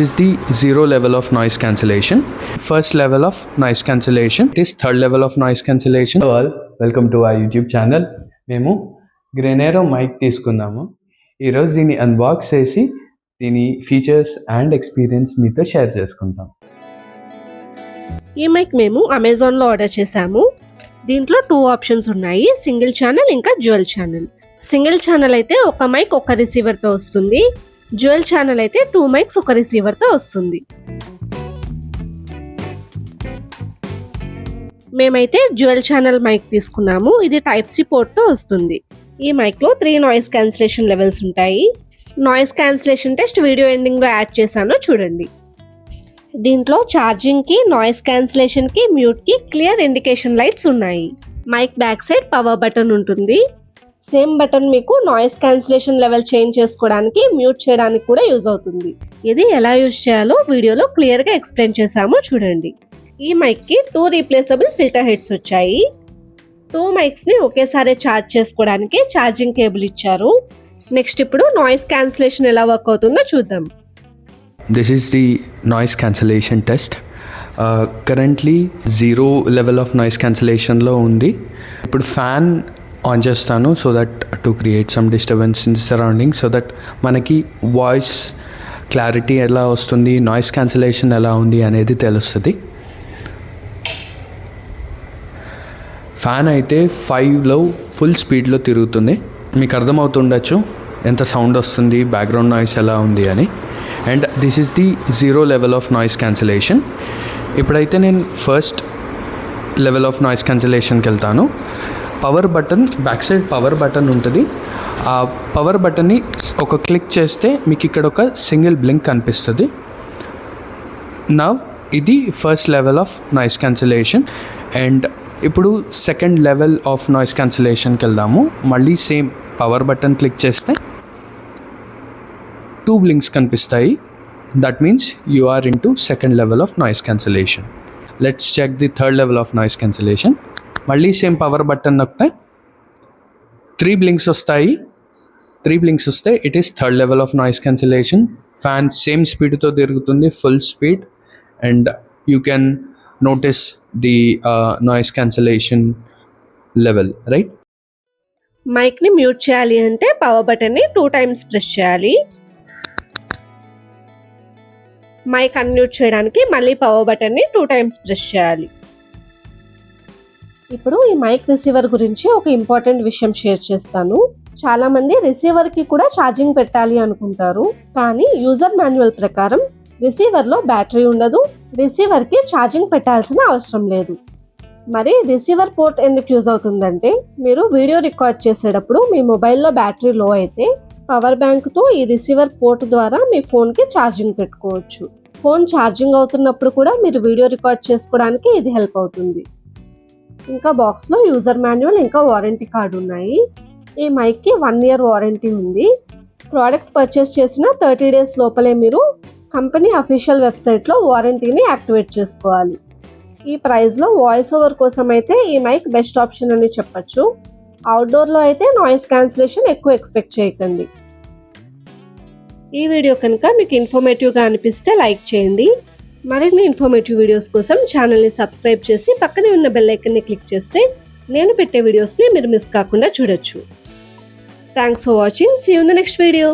is the zero level of noise cancellation. First level of noise cancellation is third level of noise cancellation. Hello all, welcome to our YouTube channel. మేము గ్రెనేరో mic తీసుకున్నాము. ఈరోజు దీన్ని unbox చేసి దీని features and experience మీతో share చేసుకుంటాం. ఈ mic మేము అమెజాన్లో ఆర్డర్ చేసాము. దీంట్లో 2 ఆప్షన్స్ ఉన్నాయి, సింగిల్ ఛానల్ ఇంకా డ్యూయల్ ఛానల్. సింగిల్ ఛానల్ అయితే ఒక మైక్ ఒక రిసీవర్తో వస్తుంది, డ్యూయల్ ఛానల్ అయితే 2 మైక్స్ ఒక రిసీవర్తో వస్తుంది. మేమైతే డ్యూయల్ ఛానల్ మైక్ తీసుకున్నాము. ఇది టైప్ సి పోర్ట్తో వస్తుంది. ఈ మైక్లో 3 నాయిస్ క్యాన్సిలేషన్ లెవెల్స్ ఉంటాయి. నాయిస్ క్యాన్సిలేషన్ టెస్ట్ వీడియో ఎండింగ్లో యాడ్ చేశాను, చూడండి. దీంట్లో ఛార్జింగ్కి, నాయిస్ క్యాన్సిలేషన్కి, మ్యూట్కి క్లియర్ ఇండికేషన్ లైట్స్ ఉన్నాయి. Mic back side power button ఉంటుంది. సేమ్ బటన్ మీకు నాయిస్ క్యాన్సిలేషన్ లెవెల్ చేంజ్ చేసుకోవడానికి, మ్యూట్ చేయడానికి కూడా యూజ్ అవుతుంది. ఇది ఎలా యూజ్ చేయాలో వీడియోలో క్లియర్గా ఎక్స్ప్లెయిన్ చేశాము, చూడండి. ఈ మైక్కి 2 రీప్లేసబుల్ ఫిల్టర్ హెడ్స్ వచ్చాయి. 2 మైక్స్ని ఒకేసారి ఛార్జ్ చేసుకోవడానికి ఛార్జింగ్ కేబుల్ ఇచ్చారు. నెక్స్ట్ ఇప్పుడు నాయిస్ క్యాన్సిలేషన్ ఎలా వర్క్ అవుతుందో చూద్దాం. This is the noise cancellation test. Currently 0 level of noise cancellation లో ఉంది. ఇప్పుడు ఫ్యాన్ ఆన్ చేస్తాను so that to create some disturbance in the surrounding, so that మనకి వాయిస్ క్లారిటీ ఎలా వస్తుంది, నాయిస్ క్యాన్సిలేషన్ ఎలా ఉంది అనేది తెలుస్తుంది. ఫ్యాన్ అయితే 5లో ఫుల్ స్పీడ్లో తిరుగుతుంది. మీకు అర్థమవుతుండొచ్చు ఎంత సౌండ్ వస్తుంది, బ్యాక్గ్రౌండ్ నాయిస్ ఎలా ఉంది అని. And this is the 0 level of noise cancellation. ఇప్పుడైతే నేను ఫస్ట్ లెవెల్ ఆఫ్ నాయిస్ క్యాన్సిలేషన్కి వెళ్తాను. Power button, back side power button ఉంటుంది. ఆ పవర్ బటన్ని ఒక క్లిక్ చేస్తే మీకు ఇక్కడ ఒక సింగిల్ బ్లింక్ కనిపిస్తుంది. నవ్ ఇది first level of noise cancellation. And ఇప్పుడు సెకండ్ లెవెల్ ఆఫ్ నాయిస్ క్యాన్సిలేషన్కి వెళ్దాము. మళ్ళీ సేమ్ పవర్ బటన్ క్లిక్ చేస్తే 2 బ్లింక్స్ కనిపిస్తాయి. That means you are in to second level of noise cancellation. Let's check the third level of noise cancellation. మళ్ళీ same power button నొక్కితే 3 blinks వస్తాయి. 3 blinks వస్తే it is third level of noise cancellation. Fan same స్పీడ్తో తిరుగుతుంది, full speed. And you can notice the noise cancellation level, right? మైక్ని mute చేయాలి అంటే power బటన్ని 2 టైమ్స్ ప్రెస్ చేయాలి. మైక్ అన్మ్యూట్ చేయడానికి మళ్ళీ పవర్ బటన్ని 2 టైమ్స్ ప్రెస్ చేయాలి. ఇప్పుడు ఈ మైక్ రిసీవర్ గురించి ఒక ఇంపార్టెంట్ విషయం షేర్ చేస్తాను. చాలా మంది రిసీవర్కి కూడా ఛార్జింగ్ పెట్టాలి అనుకుంటారు, కానీ యూజర్ మాన్యువల్ ప్రకారం రిసీవర్లో బ్యాటరీ ఉండదు, రిసీవర్కి ఛార్జింగ్ పెట్టాల్సిన అవసరం లేదు. మరి రిసీవర్ పోర్ట్ ఎందుకు యూజ్ అవుతుందంటే, మీరు వీడియో రికార్డ్ చేసేటప్పుడు మీ మొబైల్లో బ్యాటరీ లో అయితే పవర్ బ్యాంక్తో ఈ రిసీవర్ పోర్ట్ ద్వారా మీ ఫోన్కి ఛార్జింగ్ పెట్టుకోవచ్చు. ఫోన్ ఛార్జింగ్ అవుతున్నప్పుడు కూడా మీరు వీడియో రికార్డ్ చేసుకోవడానికి ఇది హెల్ప్ అవుతుంది. ఇంకా బాక్స్లో యూజర్ మాన్యువల్ ఇంకా వారంటీ కార్డు ఉన్నాయి. ఈ మైక్కి 1 ఇయర్ వారంటీ ఉంది. ప్రోడక్ట్ పర్చేస్ చేసిన 30 డేస్ లోపలే మీరు కంపెనీ అఫీషియల్ వెబ్సైట్లో వారంటీని యాక్టివేట్ చేసుకోవాలి. ఈ ప్రైస్లో వాయిస్ ఓవర్ కోసం అయితే ఈ మైక్ బెస్ట్ ఆప్షన్ అని చెప్పచ్చు. అవుట్డోర్లో అయితే నాయిస్ క్యాన్సిలేషన్ ఎక్కువ ఎక్స్పెక్ట్ చేయకండి. ఈ వీడియో కనుక మీకు ఇన్ఫర్మేటివ్గా అనిపిస్తే లైక్ చేయండి. మరిన్ని ఇన్ఫర్మేటివ్ వీడియోస్ కోసం ఛానల్ని సబ్స్క్రైబ్ చేసి పక్కనే ఉన్న బెల్ ఐకాన్ని క్లిక్ చేస్తే నేను పెట్టే వీడియోస్ని మీరు మిస్ కాకుండా చూడొచ్చు. Thanks for watching. See you in the next video.